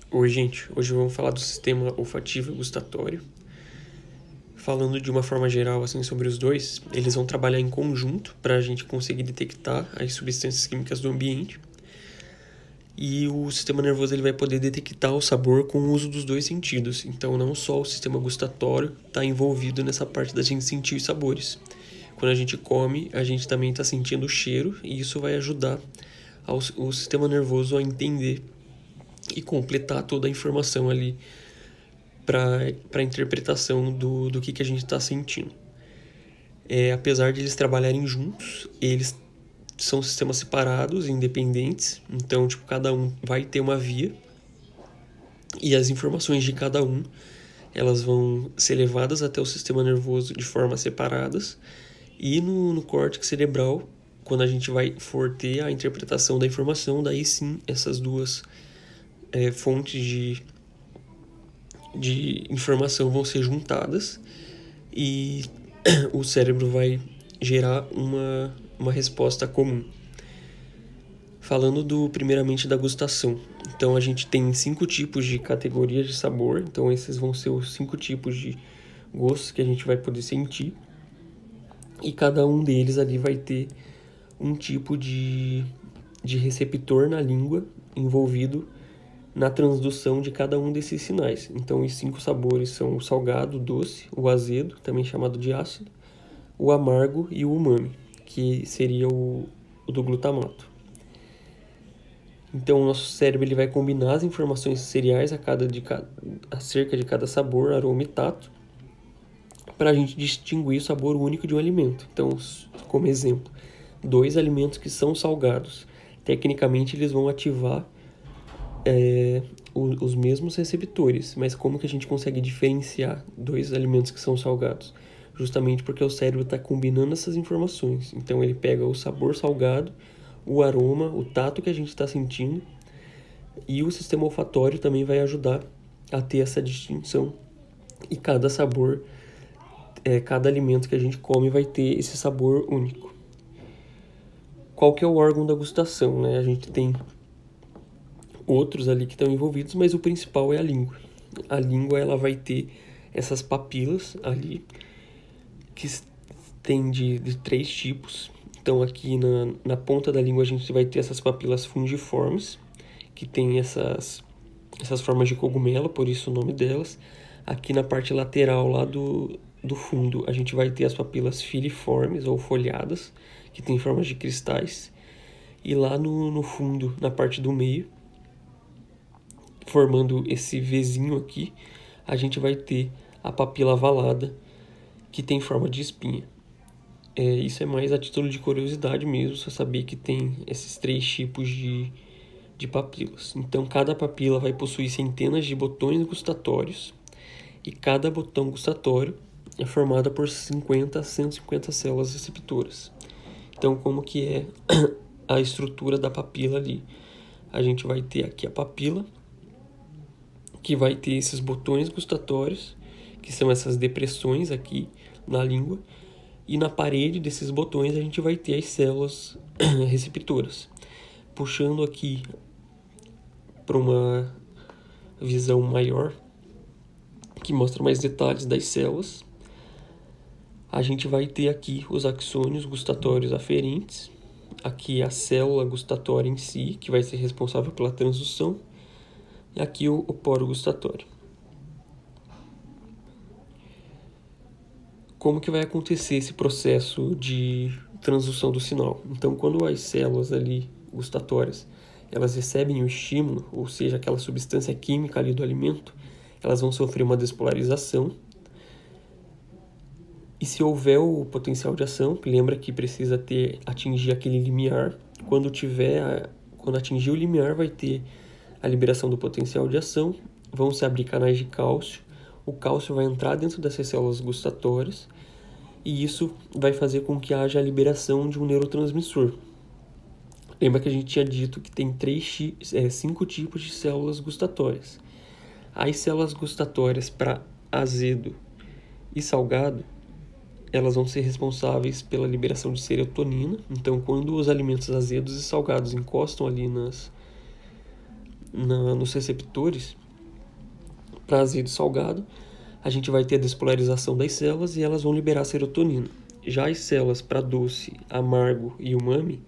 Oi, gente. Hoje vamos falar do sistema olfativo e gustatório. Falando de uma forma geral assim sobre os dois, eles vão trabalhar em conjunto para a gente conseguir detectar as substâncias químicas do ambiente. E o sistema nervoso ele vai poder detectar o sabor com o uso dos dois sentidos. Então, não só o sistema gustatório está envolvido nessa parte da gente sentir os sabores. Quando a gente come, a gente também está sentindo o cheiro e isso vai ajudar o sistema nervoso a entender e completar toda a informação ali para a interpretação do que a gente está sentindo. Apesar de eles trabalharem juntos, eles são sistemas separados, independentes, então tipo, cada um vai ter uma via e as informações de cada um elas vão ser levadas até o sistema nervoso de forma separadas e no córtex cerebral, quando a gente vai for ter a interpretação da informação, daí sim essas duas fontes de informação vão ser juntadas e o cérebro vai gerar uma resposta comum. Falando primeiramente da gustação. Então a gente tem 5 tipos de categorias de sabor, então esses vão ser os 5 tipos de gostos que a gente vai poder sentir. E cada um deles ali vai ter um tipo de receptor na língua envolvido na transdução de cada um desses sinais. Então os 5 sabores são o salgado, o doce, o azedo, também chamado de ácido, o amargo e o umami, que seria o do glutamato. Então o nosso cérebro ele vai combinar as informações sensoriais acerca de cada sabor, aroma e tato, para a gente distinguir o sabor único de um alimento. Então, como exemplo, 2 alimentos que são salgados, tecnicamente eles vão ativar os mesmos receptores, mas como que a gente consegue diferenciar 2 alimentos que são salgados? Justamente porque o cérebro está combinando essas informações. Então ele pega o sabor salgado, o aroma, o tato que a gente está sentindo, e o sistema olfatório também vai ajudar a ter essa distinção. E cada sabor, cada alimento que a gente come vai ter esse sabor único. Qual que é o órgão da gustação, né? A gente tem outros ali que estão envolvidos, mas o principal é a língua. A língua ela vai ter essas papilas ali, que tem de 3 tipos. Então aqui na ponta da língua a gente vai ter essas papilas fungiformes, que tem essas formas de cogumelo, por isso o nome delas. Aqui na parte lateral lá do fundo a gente vai ter as papilas filiformes ou folhadas, que tem formas de cristais. E lá no fundo, na parte do meio, formando esse Vzinho aqui, a gente vai ter a papila avalada, que tem forma de espinha. Isso é mais a título de curiosidade mesmo, só saber que tem esses 3 tipos de papilas. Então, cada papila vai possuir centenas de botões gustatórios, e cada botão gustatório é formado por 50 a 150 células receptoras. Então, como que é a estrutura da papila ali? A gente vai ter aqui a papila, que vai ter esses botões gustatórios, que são essas depressões aqui na língua, e na parede desses botões a gente vai ter as células receptoras. Puxando aqui para uma visão maior, que mostra mais detalhes das células, a gente vai ter aqui os axônios gustatórios aferentes, aqui a célula gustatória em si, que vai ser responsável pela transdução, e aqui o poro gustatório. Como que vai acontecer esse processo de transdução do sinal? Então, quando as células ali gustatórias elas recebem o estímulo, ou seja, aquela substância química ali do alimento, elas vão sofrer uma despolarização. E se houver o potencial de ação, lembra que precisa atingir aquele limiar. Quando atingir o limiar, vai ter a liberação do potencial de ação, vão se abrir canais de cálcio, o cálcio vai entrar dentro dessas células gustatórias, e isso vai fazer com que haja a liberação de um neurotransmissor. Lembra que a gente tinha dito que tem 5 tipos de células gustatórias. As células gustatórias para azedo e salgado, elas vão ser responsáveis pela liberação de serotonina. Então, quando os alimentos azedos e salgados encostam ali nos receptores, para azedo e salgado, a gente vai ter a despolarização das células e elas vão liberar serotonina. Já as células para doce, amargo e umami,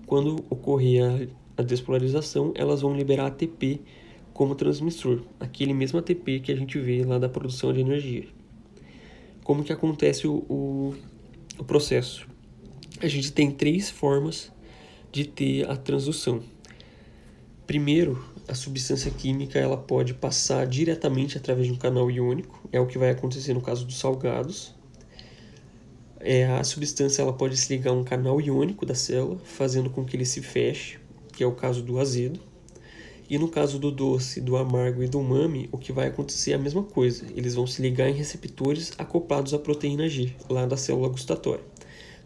quando ocorrer a despolarização, elas vão liberar ATP como transmissor, aquele mesmo ATP que a gente vê lá da produção de energia. Como que acontece o processo? A gente tem 3 formas de ter a transdução. Primeiro, a substância química ela pode passar diretamente através de um canal iônico, é o que vai acontecer no caso dos salgados. A substância ela pode se ligar a um canal iônico da célula, fazendo com que ele se feche, que é o caso do azedo. E no caso do doce, do amargo e do umami, o que vai acontecer é a mesma coisa. Eles vão se ligar em receptores acoplados à proteína G, lá da célula gustatória.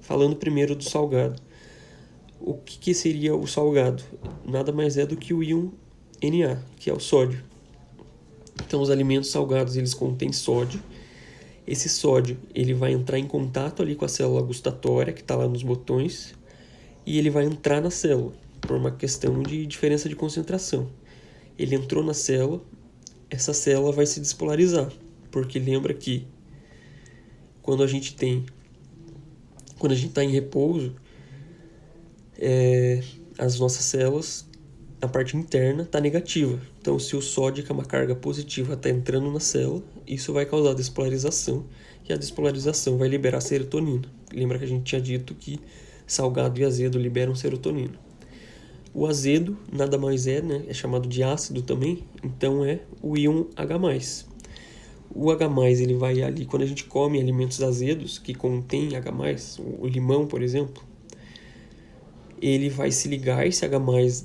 Falando primeiro do salgado. O que seria o salgado? Nada mais é do que o íon Na, que é o sódio. Então, os alimentos salgados, eles contêm sódio. Esse sódio, ele vai entrar em contato ali com a célula gustatória, que está lá nos botões, e ele vai entrar na célula, por uma questão de diferença de concentração. Ele entrou na célula, essa célula vai se despolarizar, porque lembra que quando a gente está em repouso, as nossas células, a parte interna está negativa. Então, se o sódio, que é uma carga positiva, está entrando na célula, isso vai causar despolarização, e a despolarização vai liberar serotonina. Lembra que a gente tinha dito que salgado e azedo liberam serotonina. O azedo nada mais é, né? É chamado de ácido também, então é o íon H+. O H+, ele vai ali, quando a gente come alimentos azedos que contêm H+, o limão, por exemplo, ele vai se ligar esse H+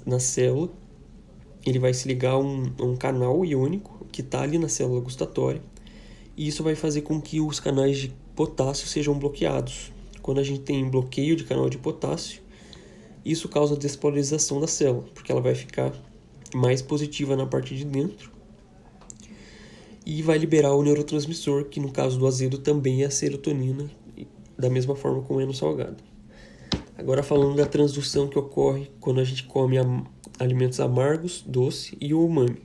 na célula, ele vai se ligar a um canal iônico que está ali na célula gustatória, e isso vai fazer com que os canais de potássio sejam bloqueados. Quando a gente tem bloqueio de canal de potássio, isso causa despolarização da célula, porque ela vai ficar mais positiva na parte de dentro e vai liberar o neurotransmissor, que no caso do azedo também é a serotonina, da mesma forma como é no salgado. Agora falando da transdução que ocorre quando a gente come alimentos amargos, doce e o umami.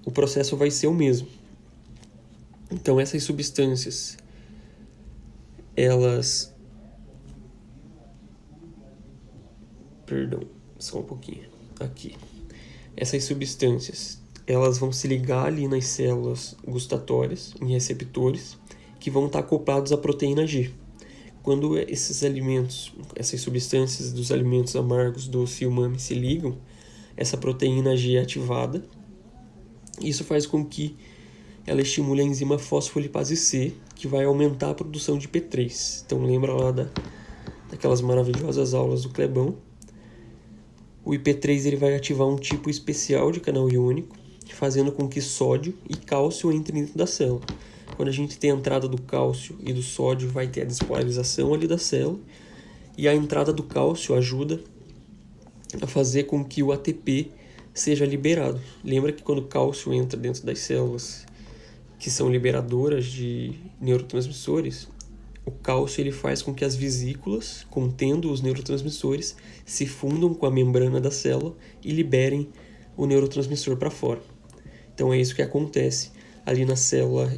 O processo vai ser o mesmo. Então essas substâncias, elas... Perdão, só um pouquinho. Aqui. Essas substâncias, elas vão se ligar ali nas células gustatórias, em receptores, que vão estar acoplados à proteína G. Quando esses alimentos, essas substâncias dos alimentos amargos, doce e umami se ligam, essa proteína G é ativada. Isso faz com que ela estimule a enzima fosfolipase C, que vai aumentar a produção de IP3. Então lembra lá daquelas maravilhosas aulas do Clebão. O IP3 ele vai ativar um tipo especial de canal iônico, fazendo com que sódio e cálcio entrem dentro da célula. Quando a gente tem a entrada do cálcio e do sódio, vai ter a despolarização ali da célula, e a entrada do cálcio ajuda a fazer com que o ATP seja liberado. Lembra que quando o cálcio entra dentro das células que são liberadoras de neurotransmissores, o cálcio ele faz com que as vesículas, contendo os neurotransmissores, se fundam com a membrana da célula e liberem o neurotransmissor para fora. Então é isso que acontece ali na célula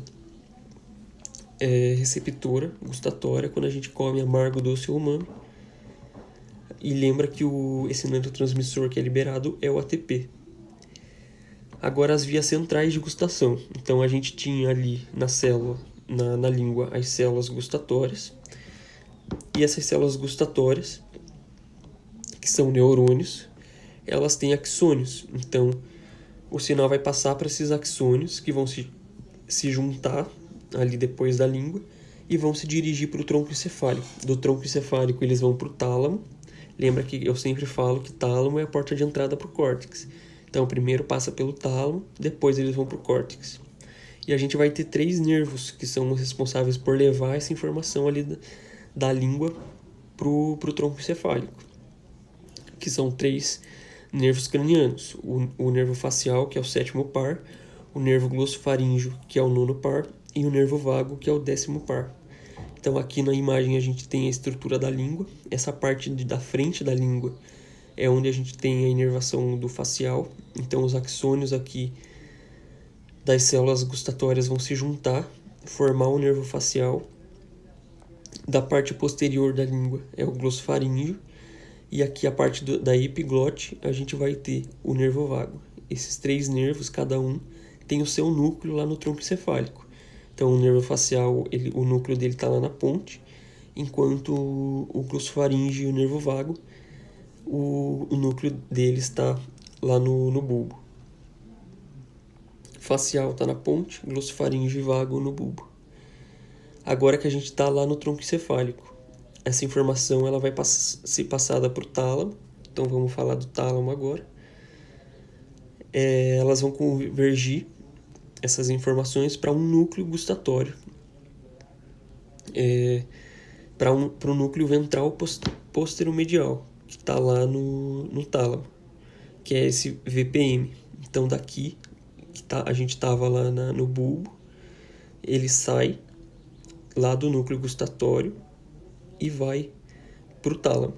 receptora, gustatória, quando a gente come amargo, doce ou umami. E lembra que esse neurotransmissor que é liberado é o ATP. Agora as vias centrais de gustação. Então a gente tinha ali na célula, na língua, as células gustatórias. E essas células gustatórias, que são neurônios, elas têm axônios. Então o sinal vai passar para esses axônios, que vão se juntar ali depois da língua e vão se dirigir para o tronco encefálico. Do tronco encefálico eles vão para o tálamo. Lembra que eu sempre falo que tálamo é a porta de entrada para o córtex. Então primeiro passa pelo tálamo, depois eles vão para o córtex. E a gente vai ter 3 nervos que são responsáveis por levar essa informação ali da língua para o tronco encefálico, que são 3 nervos cranianos. O nervo facial, que é o 7º par, o nervo glossofaríngeo, que é o 9º par, e o nervo vago, que é o 10º par. Então aqui na imagem a gente tem a estrutura da língua. Essa parte da frente da língua é onde a gente tem a inervação do facial. Então os axônios aqui das células gustatórias vão se juntar, formar o nervo facial. Da parte posterior da língua é o glossofaríngeo, e aqui a parte da epiglote a gente vai ter o nervo vago. Esses 3 nervos, cada um, tem o seu núcleo lá no tronco encefálico. Então o nervo facial, o núcleo dele está lá na ponte, enquanto o glossofaríngeo e o nervo vago, o núcleo dele está lá no bulbo. Facial está na ponte, glossofaríngeo e vago no bulbo. Agora que a gente está lá no tronco encefálico, essa informação ela vai ser passada para o tálamo. Então vamos falar do tálamo agora. Elas vão convergir essas informações para um núcleo gustatório, para o núcleo ventral posteromedial, que está lá no tálamo, que é esse VPM. Então daqui, a gente estava lá no bulbo, ele sai lá do núcleo gustatório e vai para o tálamo.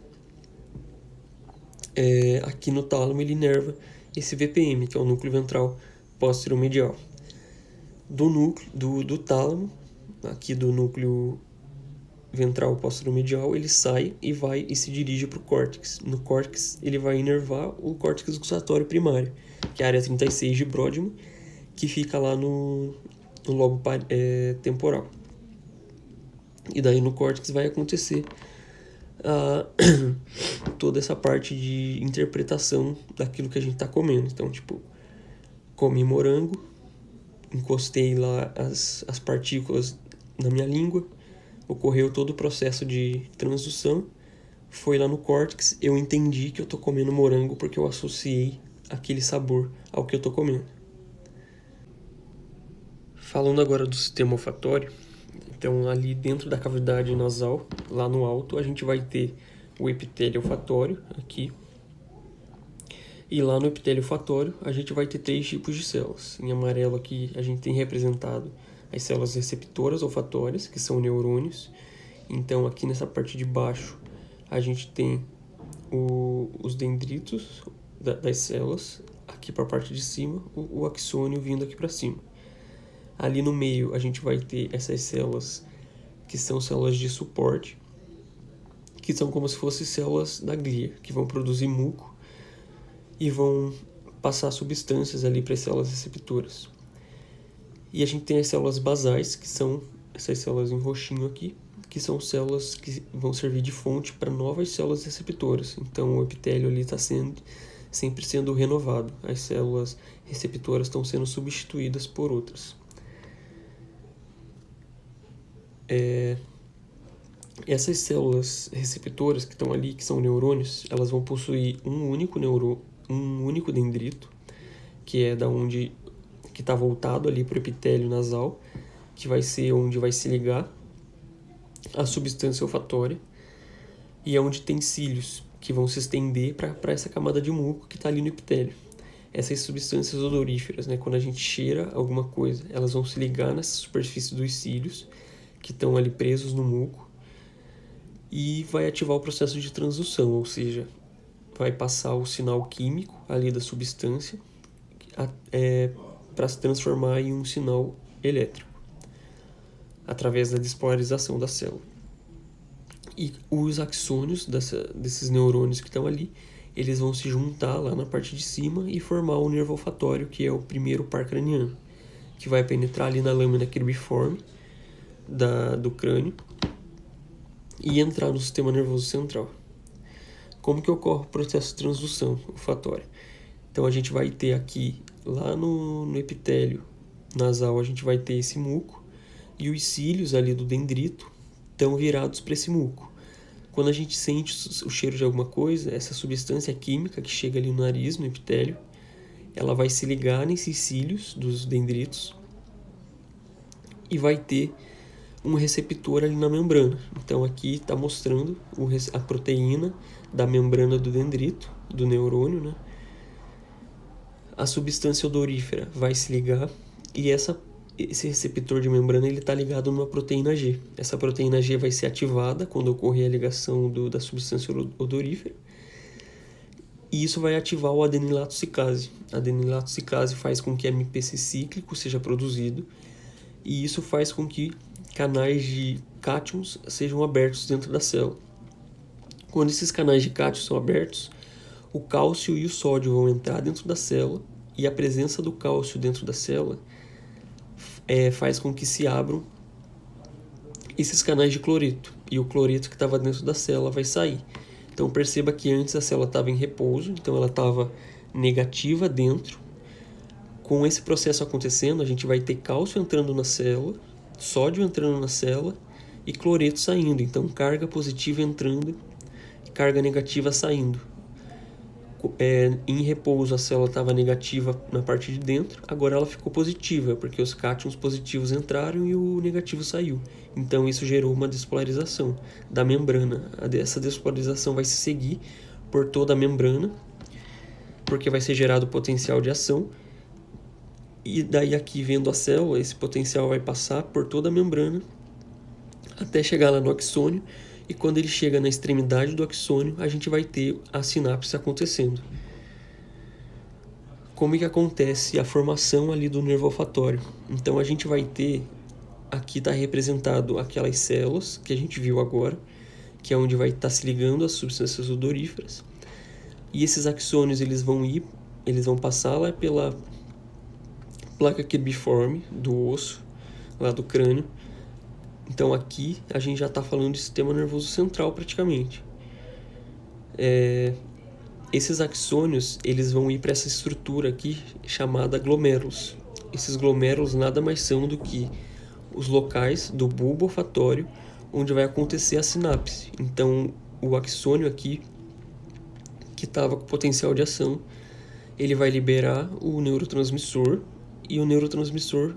Aqui no tálamo ele inerva esse VPM, que é o núcleo ventral posteromedial. Do tálamo, aqui do núcleo ventral posteromedial, ele sai e se dirige para o córtex. No córtex ele vai inervar o córtex gustatório primário, que é a área 36 de Brodmann, que fica lá no lobo temporal. E daí no córtex vai acontecer toda essa parte de interpretação daquilo que a gente está comendo. Então, tipo, comi morango, encostei lá as partículas na minha língua, ocorreu todo o processo de transdução, foi lá no córtex, eu entendi que eu tô comendo morango porque eu associei aquele sabor ao que eu tô comendo. Falando agora do sistema olfatório, então ali dentro da cavidade nasal, lá no alto, a gente vai ter o epitélio olfatório aqui. E lá no epitélio olfatório a gente vai ter 3 tipos de células. Em amarelo aqui a gente tem representado as células receptoras olfatórias, que são neurônios. Então aqui nessa parte de baixo a gente tem os dendritos das células, aqui para a parte de cima, o axônio vindo aqui para cima. Ali no meio a gente vai ter essas células que são células de suporte, que são como se fossem células da glia, que vão produzir muco e vão passar substâncias ali para as células receptoras. E a gente tem as células basais, que são essas células em roxinho aqui, que são células que vão servir de fonte para novas células receptoras. Então o epitélio ali está sempre sendo renovado. As células receptoras estão sendo substituídas por outras. Essas células receptoras que estão ali, que são neurônios, elas vão possuir um único dendrito, que é que está voltado ali para o epitélio nasal, que vai ser onde vai se ligar a substância olfatória, e é onde tem cílios que vão se estender para essa camada de muco que está ali no epitélio. Essas substâncias odoríferas, né, quando a gente cheira alguma coisa, elas vão se ligar nessa superfície dos cílios, que estão ali presos no muco, e vai ativar o processo de transdução, ou seja, vai passar o sinal químico ali da substância para se transformar em um sinal elétrico, através da despolarização da célula. E os axônios desses neurônios que estão ali, eles vão se juntar lá na parte de cima e formar o nervo olfatório, que é o primeiro par craniano, que vai penetrar ali na lâmina cribriforme do crânio e entrar no sistema nervoso central. Como que ocorre o processo de transdução olfatória? Então a gente vai ter aqui, lá no epitélio nasal, a gente vai ter esse muco, e os cílios ali do dendrito estão virados para esse muco. Quando a gente sente o cheiro de alguma coisa, essa substância química que chega ali no nariz, no epitélio, ela vai se ligar nesses cílios dos dendritos e vai ter um receptor ali na membrana. Então aqui está mostrando a proteína da membrana do dendrito, do neurônio, né? A substância odorífera vai se ligar e esse receptor de membrana está ligado numa proteína G. Essa proteína G vai ser ativada quando ocorrer a ligação da substância odorífera. E isso vai ativar o adenilatocicase. A adenilatocicase faz com que MPC cíclico seja produzido, e isso faz com que canais de cátions sejam abertos dentro da célula. Quando esses canais de cátions são abertos, o cálcio e o sódio vão entrar dentro da célula, e a presença do cálcio dentro da célula faz com que se abram esses canais de cloreto, e o cloreto que estava dentro da célula vai sair. Então perceba que antes a célula estava em repouso, então ela estava negativa dentro. Com esse processo acontecendo, a gente vai ter cálcio entrando na célula, sódio entrando na célula e cloreto saindo. Então carga positiva entrando, carga negativa saindo. Em repouso a célula estava negativa na parte de dentro, agora ela ficou positiva, porque os cátions positivos entraram e o negativo saiu. Então isso gerou uma despolarização da membrana. Essa despolarização vai se seguir por toda a membrana, porque vai ser gerado potencial de ação. E daí aqui vendo a célula, esse potencial vai passar por toda a membrana até chegar lá no axônio. E quando ele chega na extremidade do axônio, a gente vai ter a sinapse acontecendo. Como é que acontece a formação ali do nervo olfatório? Então a gente vai ter, aqui está representado aquelas células que a gente viu agora, que é onde vai estar se ligando as substâncias odoríferas. E esses axônios eles vão passar lá pela placa cubiforme do osso, lá do crânio. Então aqui a gente já está falando de sistema nervoso central praticamente. Esses axônios eles vão ir para essa estrutura aqui chamada glomérulos. Esses glomérulos nada mais são do que os locais do bulbo olfatório onde vai acontecer a sinapse. Então o axônio aqui, que estava com potencial de ação, ele vai liberar o neurotransmissor, e o neurotransmissor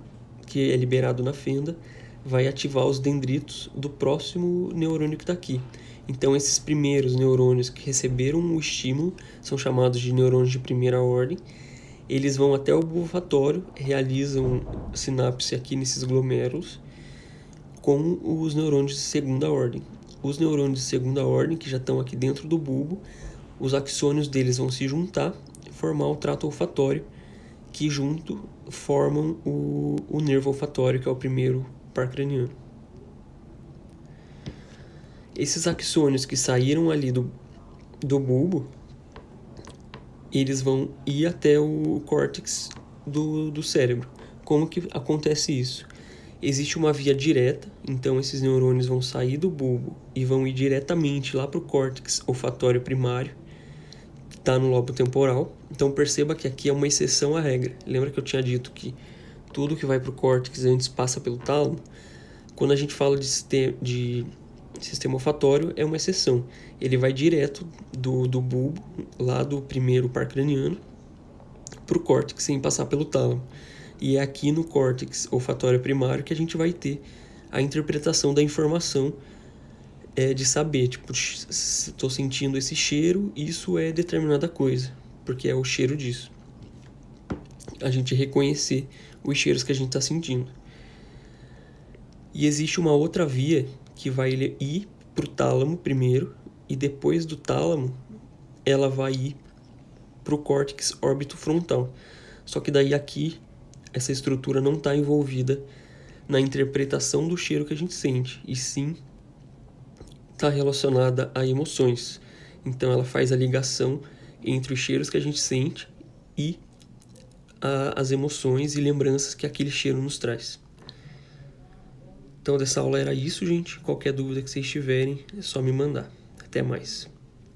que é liberado na fenda vai ativar os dendritos do próximo neurônio que está aqui. Então esses primeiros neurônios que receberam o estímulo são chamados de neurônios de primeira ordem. Eles vão até o bulbo olfatório, realizam sinapse aqui nesses glomérulos com os neurônios de segunda ordem. Os neurônios de segunda ordem, que já estão aqui dentro do bulbo, os axônios deles vão se juntar, formar o trato olfatório, que junto formam o nervo olfatório, que é o primeiro par craniano. Esses axônios que saíram ali do bulbo, eles vão ir até o córtex do cérebro. Como que acontece isso? Existe uma via direta, então esses neurônios vão sair do bulbo e vão ir diretamente lá para o córtex olfatório primário, que está no lobo temporal. Então perceba que aqui é uma exceção à regra. Lembra que eu tinha dito que tudo que vai para o córtex antes passa pelo tálamo? Quando a gente fala de sistema olfatório, é uma exceção. Ele vai direto do bulbo, lá do primeiro par craniano, para o córtex, sem passar pelo tálamo. E é aqui no córtex olfatório primário que a gente vai ter a interpretação da informação, de saber, tipo, se estou sentindo esse cheiro, isso é determinada coisa, porque é o cheiro disso. A gente reconhecer os cheiros que a gente está sentindo. E existe uma outra via que vai ir para o tálamo primeiro, e depois do tálamo ela vai ir para o córtex órbito-frontal. Só que daí aqui essa estrutura não está envolvida na interpretação do cheiro que a gente sente, e sim está relacionada a emoções. Então ela faz a ligação entre os cheiros que a gente sente e as emoções e lembranças que aquele cheiro nos traz. Então dessa aula era isso, gente. Qualquer dúvida que vocês tiverem é só me mandar. Até mais.